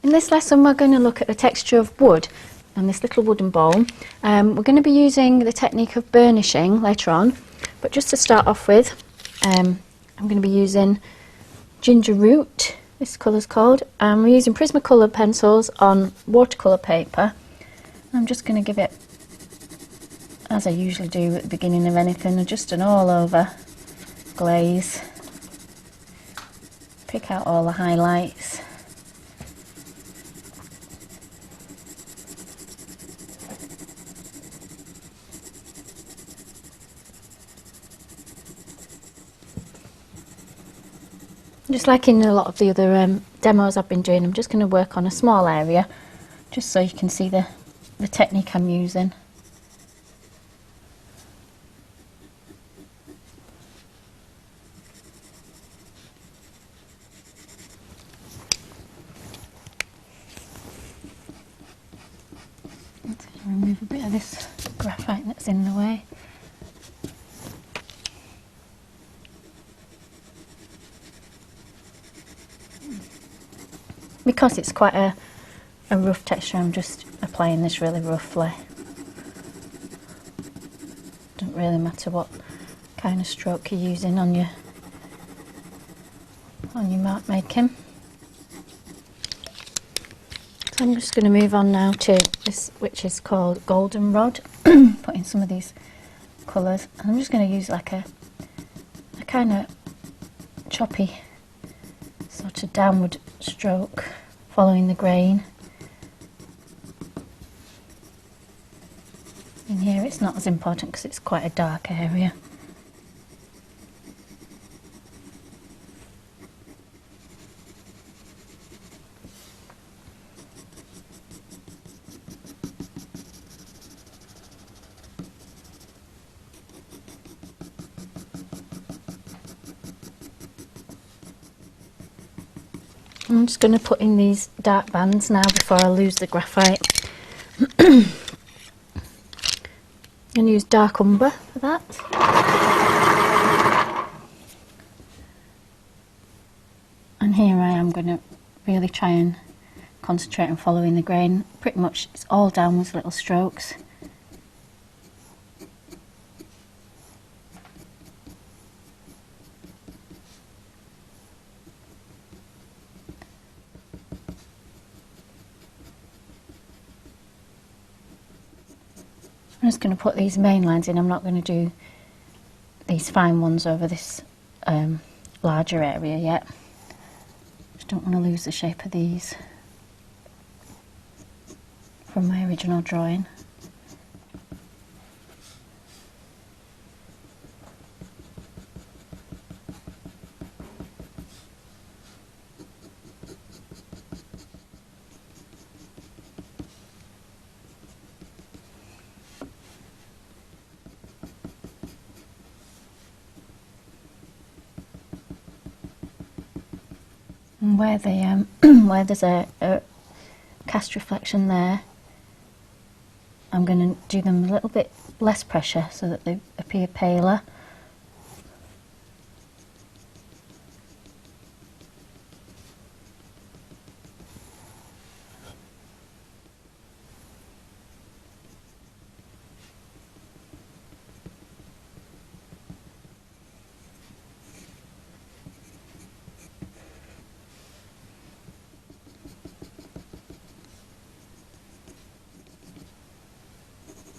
In this lesson we're going to look at the texture of wood on this little wooden bowl. We're going to be using the technique of burnishing later on, but just to start off with, I'm going to be using ginger root, this colour's called, and we're using Prismacolor pencils on watercolour paper. I'm just going to give it, as I usually do at the beginning of anything, just an all over glaze. Pick out all the highlights. Just like in a lot of the other demos I've been doing, I'm just going to work on a small area just so you can see the technique I'm using. Let's remove a bit of this graphite that's in the way. Because it's quite a rough texture, I'm just applying this really roughly. Doesn't really matter what kind of stroke you're using on your mark making. So I'm just going to move on now to this, which is called goldenrod. Put in some of these colours. I'm just going to use like a kind of choppy sort of downward stroke following the grain. In here it's not as important because it's quite a dark area. I'm just going to put in these dark bands now before I lose the graphite. I'm going to use dark umber for that. And here I am going to really try and concentrate on following the grain. Pretty much it's all downwards little strokes. I'm just going to put these main lines in. I'm not going to do these fine ones over this larger area yet. Just don't want to lose the shape of these from my original drawing. And where where there's a cast reflection there, I'm going to do them a little bit less pressure so that they appear paler.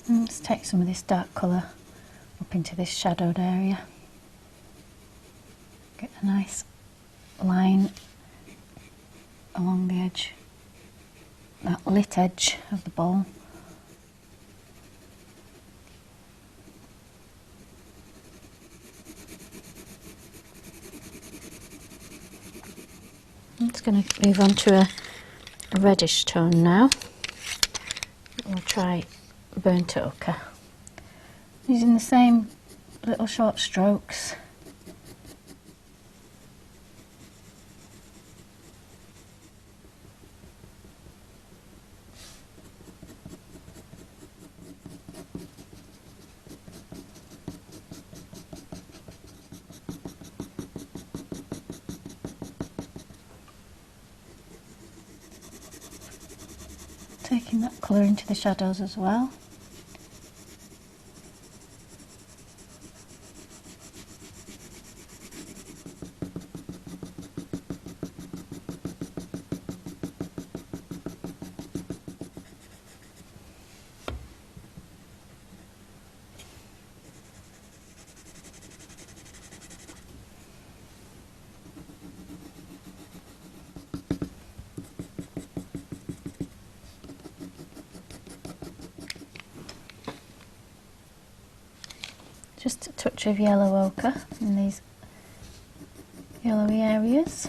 Let's take some of this dark colour up into this shadowed area. Get a nice line along the edge, that lit edge of the bowl. I'm just going to move on to a reddish tone now. We'll try burnt ochre, using the same little short strokes. taking that colour into the shadows as well. Just a touch of yellow ochre in these yellowy areas.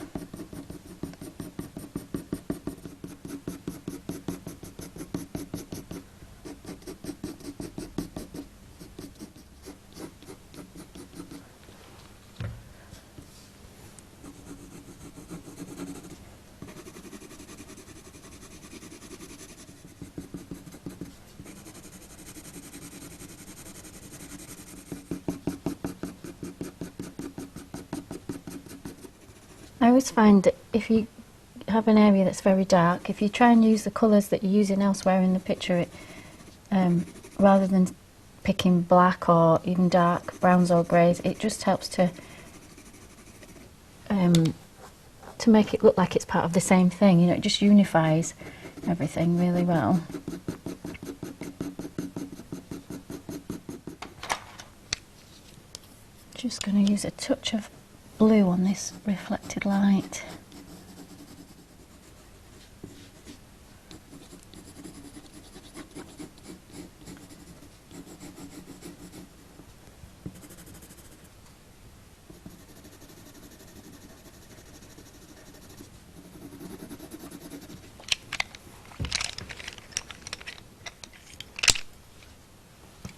I always find that if you have an area that's very dark, if you try and use the colours that you're using elsewhere in the picture, rather than picking black or even dark browns or greys, it just helps to make it look like it's part of the same thing. You know, it just unifies everything really well. Just going to use a touch of blue on this reflected light.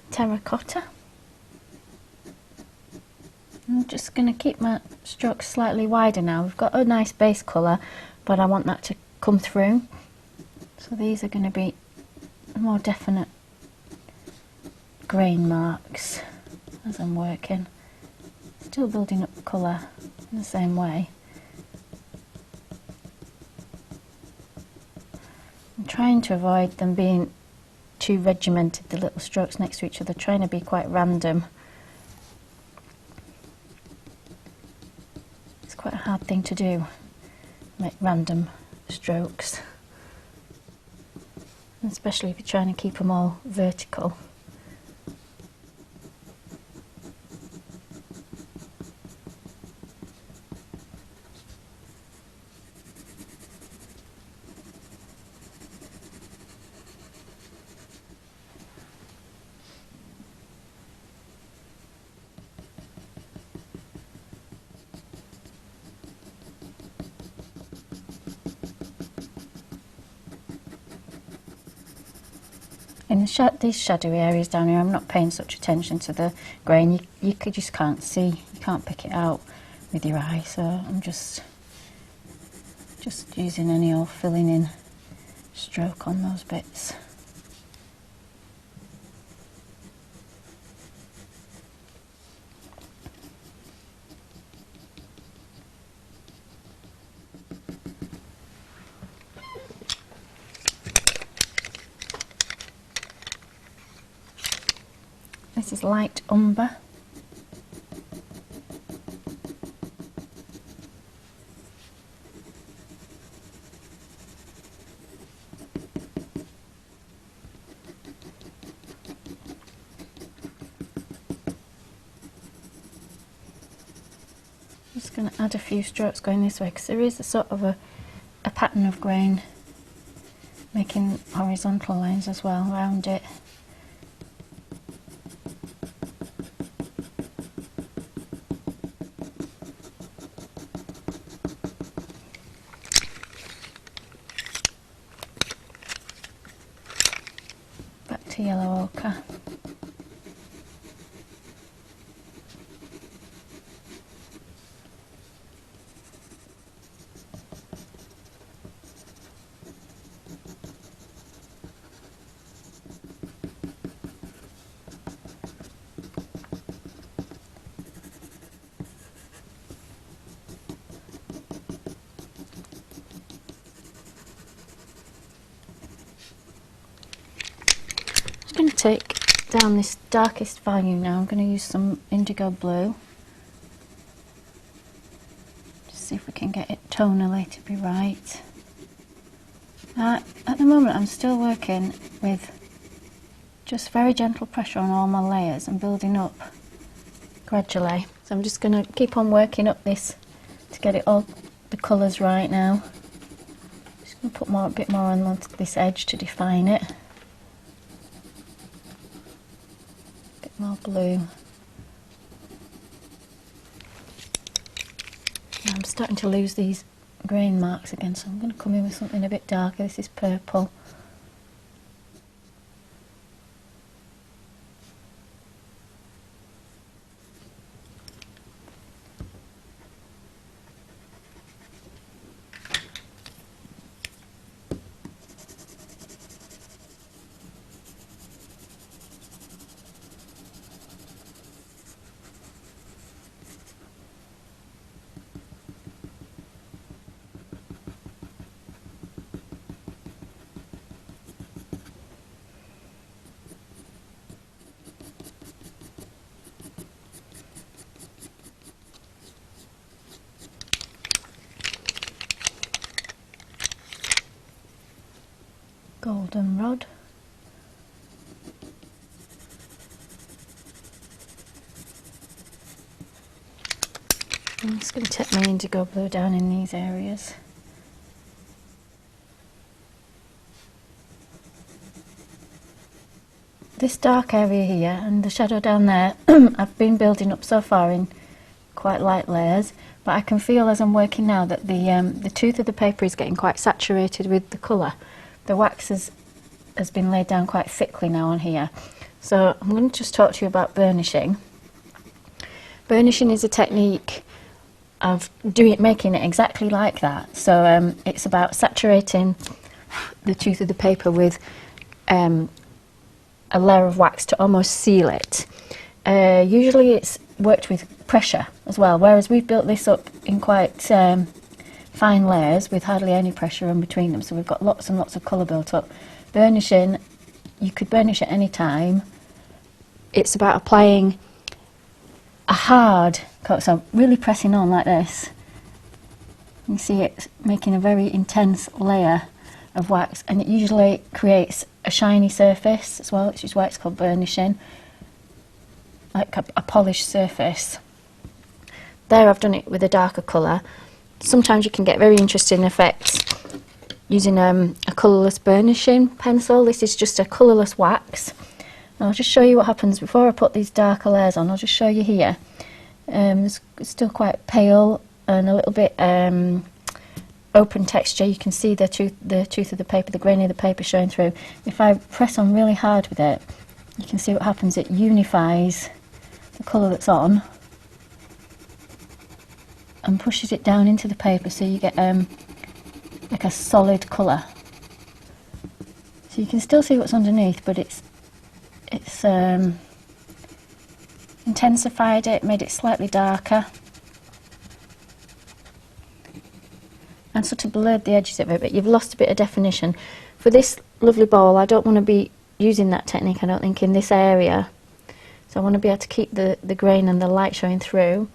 Terracotta. I'm just going to keep my strokes slightly wider now. We've got a nice base colour, but I want that to come through. So these are going to be more definite grain marks as I'm working. Still building up colour in the same way. I'm trying to avoid them being too regimented, the little strokes next to each other, trying to be quite random. It's quite a hard thing to do, make random strokes, especially if you're trying to keep them all vertical. In these shadowy areas down here, I'm not paying such attention to the grain. You just can't see, you can't pick it out with your eye, so I'm just using any old filling in stroke on those bits. This is light umber. Just going to add a few strokes going this way because there is a sort of a pattern of grain making horizontal lines as well around it. Back to yellow ochre. take down this darkest value now. I'm going to use some indigo blue. Just see if we can get it tonally to be right. At the moment I'm still working with just very gentle pressure on all my layers and building up gradually. So I'm just going to keep on working up this to get it all the colours right now. Just going to put a bit more on this edge to define it. A bit more blue. I'm starting to lose these grain marks again, so I'm going to come in with something a bit darker. This is purple. Goldenrod. I'm just going to take my indigo blue down in these areas. This dark area here and the shadow down there I've been building up so far in quite light layers, but I can feel as I'm working now that the tooth of the paper is getting quite saturated with the colour. The wax has been laid down quite thickly now on here. So I'm going to just talk to you about burnishing. Burnishing is a technique of making it exactly like that. So it's about saturating the tooth of the paper with a layer of wax to almost seal it. Usually it's worked with pressure as well, whereas we've built this up in quite fine layers with hardly any pressure in between them, so we've got lots and lots of colour built up. Burnishing, you could burnish at any time. It's about applying a hard coat, so really pressing on like this. You see it's making a very intense layer of wax, and it usually creates a shiny surface as well, which is why it's called burnishing, like a polished surface. There I've done it with a darker colour. Sometimes you can get very interesting effects using a colourless burnishing pencil. This is just a colourless wax. And I'll just show you what happens before I put these darker layers on. I'll just show you here. It's still quite pale and a little bit open texture. You can see the tooth of the paper, the grain of the paper showing through. If I press on really hard with it, you can see what happens. It unifies the colour that's on and pushes it down into the paper, so you get like a solid colour. So you can still see what's underneath, but it's intensified it, made it slightly darker, and sort of blurred the edges of it, but you've lost a bit of definition. For this lovely bowl, I don't want to be using that technique, I don't think, in this area. So I want to be able to keep the grain and the light showing through.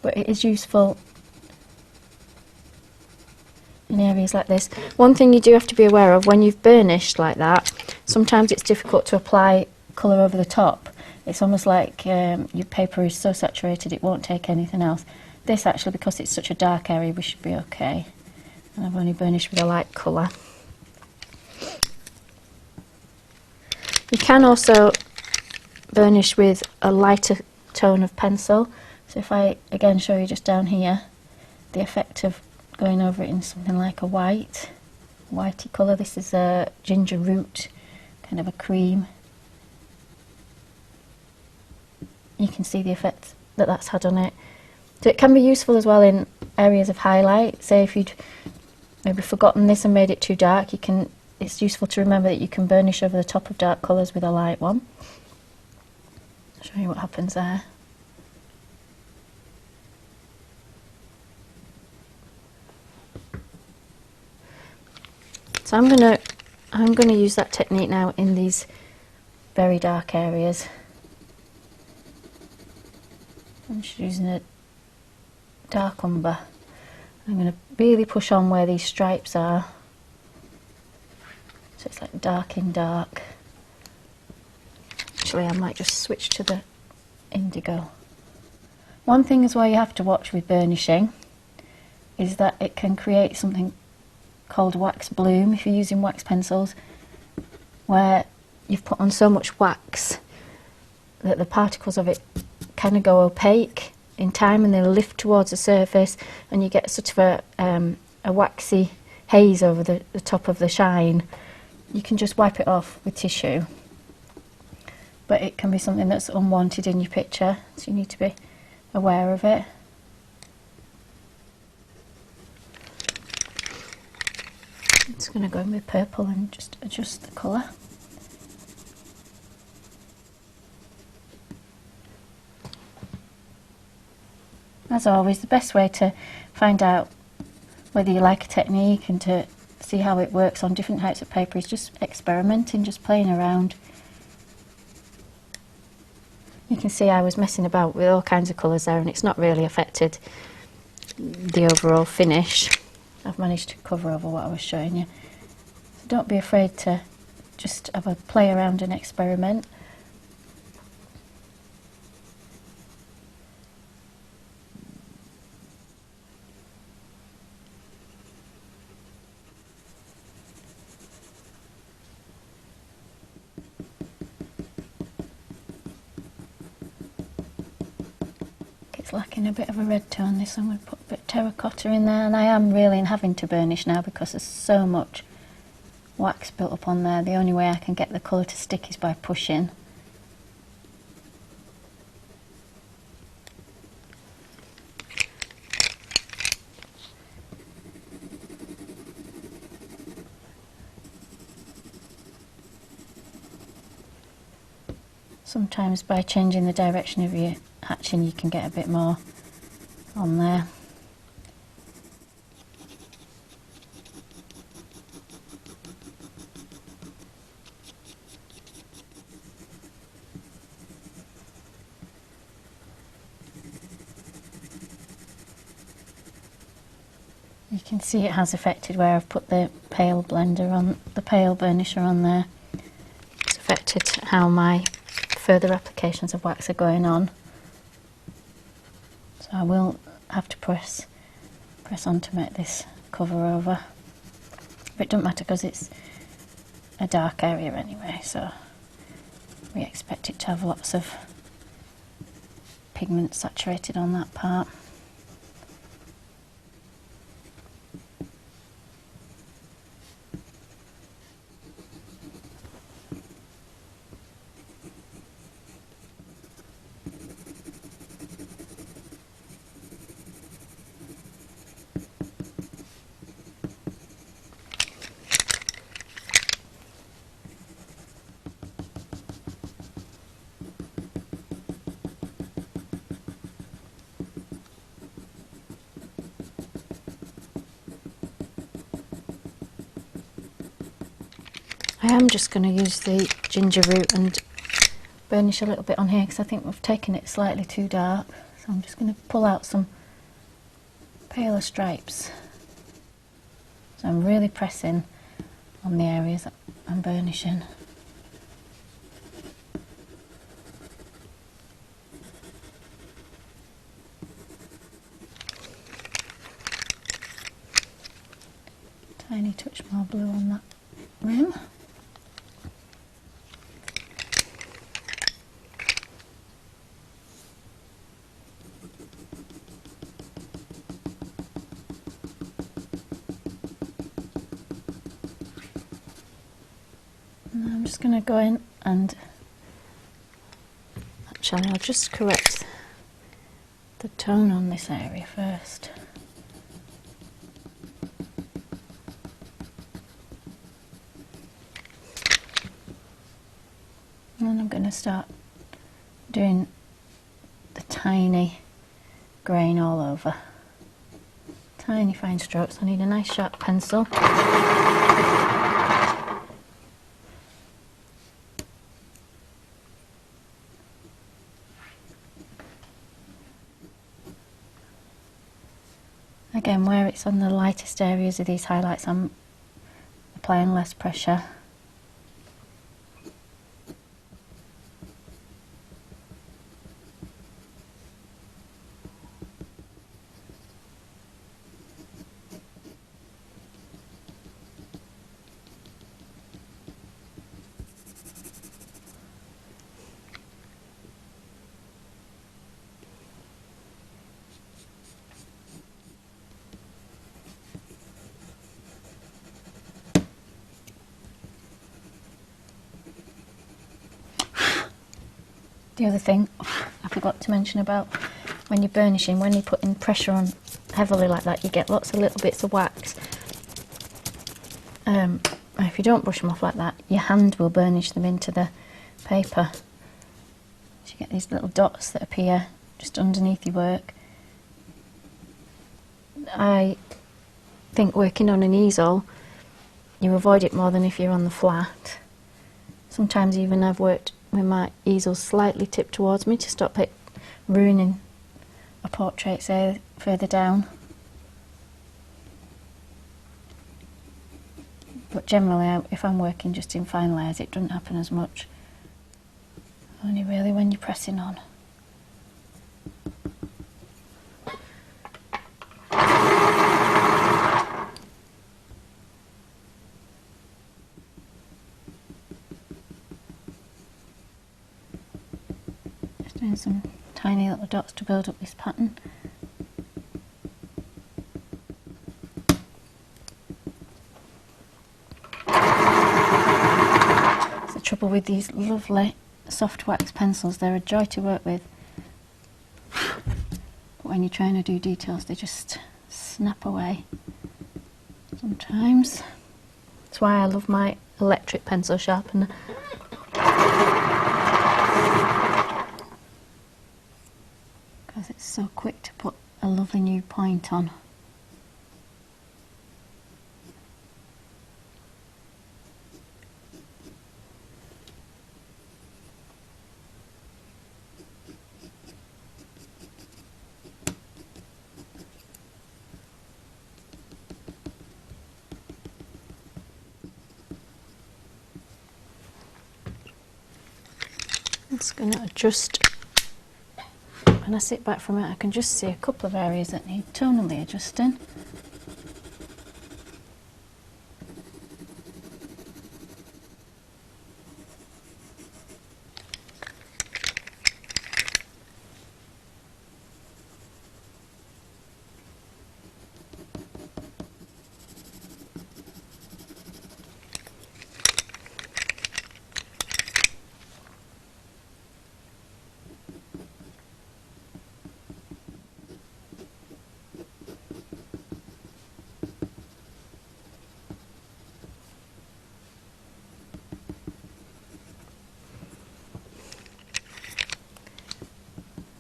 But it is useful in areas like this. One thing you do have to be aware of when you've burnished like that, sometimes it's difficult to apply colour over the top. It's almost like your paper is so saturated it won't take anything else. This actually, because it's such a dark area, we should be okay. And I've only burnished with a light colour. You can also burnish with a lighter tone of pencil. So if I again show you just down here, the effect of going over it in something like a whitey colour. This is a ginger root, kind of a cream. You can see the effect that that's had on it. So it can be useful as well in areas of highlight. Say if you'd maybe forgotten this and made it too dark, it's useful to remember that you can burnish over the top of dark colours with a light one. I'll show you what happens there. So I'm gonna use that technique now in these very dark areas. I'm just using a dark umber. I'm going to really push on where these stripes are, so it's like dark in dark. Actually, I might just switch to the indigo. One thing as well you have to watch with burnishing is that it can create something called wax bloom if you're using wax pencils, where you've put on so much wax that the particles of it kind of go opaque in time, and they'll lift towards the surface, and you get sort of a waxy haze over the top of the shine. You can just wipe it off with tissue, but it can be something that's unwanted in your picture, so you need to be aware of it. I'm just going to go in with purple and just adjust the colour. As always, the best way to find out whether you like a technique and to see how it works on different types of paper is just experimenting, just playing around. You can see I was messing about with all kinds of colours there, and it's not really affected the overall finish. I've managed to cover over what I was showing you. So don't be afraid to just have a play around and experiment. It's lacking a bit of a red tone, this. I'm going to put a bit of terracotta in there, and I am really having to burnish now because there's so much wax built up on there. The only way I can get the colour to stick is by pushing. Sometimes by changing the direction of your hatching you can get a bit more on there. You can see it has affected where I've put the pale blender on, the pale burnisher on there. It's affected how my further applications of wax are going on. So I will have to press on to make this cover over. But it doesn't matter because it's a dark area anyway, so we expect it to have lots of pigment saturated on that part. I am just going to use the ginger root and burnish a little bit on here because I think we've taken it slightly too dark. So I'm just going to pull out some paler stripes. So I'm really pressing on the areas that I'm burnishing. Tiny touch more blue on that rim. And I'm just going to go in and actually I'll just correct the tone on this area first. And then I'm going to start doing the tiny grain all over. Tiny fine strokes. I need a nice sharp pencil. it's on the lightest areas of these highlights I'm applying less pressure. The other thing I forgot to mention about when you're burnishing, when you're putting pressure on heavily like that, you get lots of little bits of wax. If you don't brush them off like that, your hand will burnish them into the paper. So you get these little dots that appear just underneath your work. I think working on an easel, you avoid it more than if you're on the flat. Sometimes even I've worked with my easel slightly tipped towards me to stop it ruining a portrait, say, further down. But generally, if I'm working just in fine layers, it doesn't happen as much. Only really when you're pressing on. Doing some tiny little dots to build up this pattern. That's the trouble with these lovely soft wax pencils, they're a joy to work with. But when you're trying to do details, they just snap away sometimes. That's why I love my electric pencil sharpener. Because it's so quick to put a lovely new point on. I'm just going to adjust. When I sit back from it, I can just see a couple of areas that need tonally adjusting.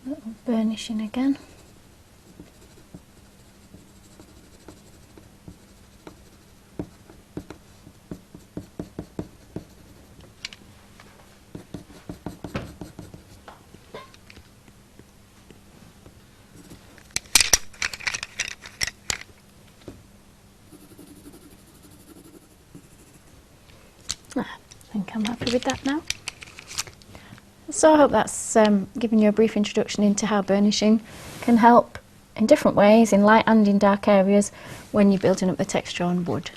Little burnishing again. I think I'm happy with that now. So I hope that's given you a brief introduction into how burnishing can help in different ways, in light and in dark areas, when you're building up the texture on wood.